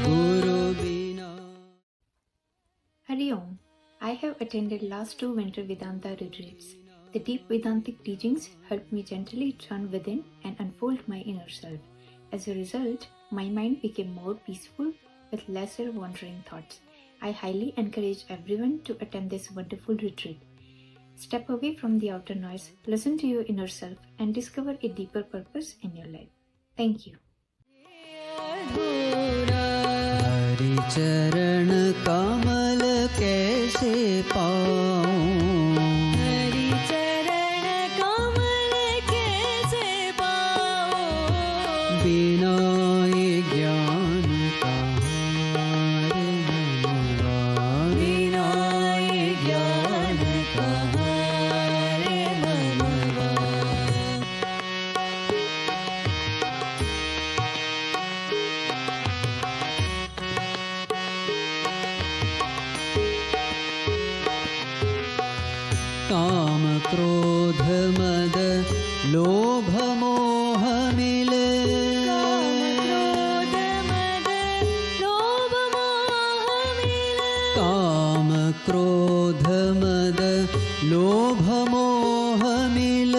Guru Bina. Hari Om. I have attended last 2 winter Vedanta retreats. The deep Vedantic teachings helped me gently turn within and unfold my inner self. As a result, my mind became more peaceful with lesser wandering thoughts. I highly encourage everyone to attend this wonderful retreat. Step away from the outer noise, listen to your inner self, and discover a deeper purpose in your life. Thank you. Hari चरण कमल कैसे पाऊं, हरि चरण कमल कैसे पाऊं, बिना ये ज्ञान का हार मनवा, बिना ये ज्ञान का हार मनवा। काम क्रोध मद लोभ मोह मिल, काम क्रोध मद लोभ मोह मिल, काम क्रोध मद लोभ मोह मिल,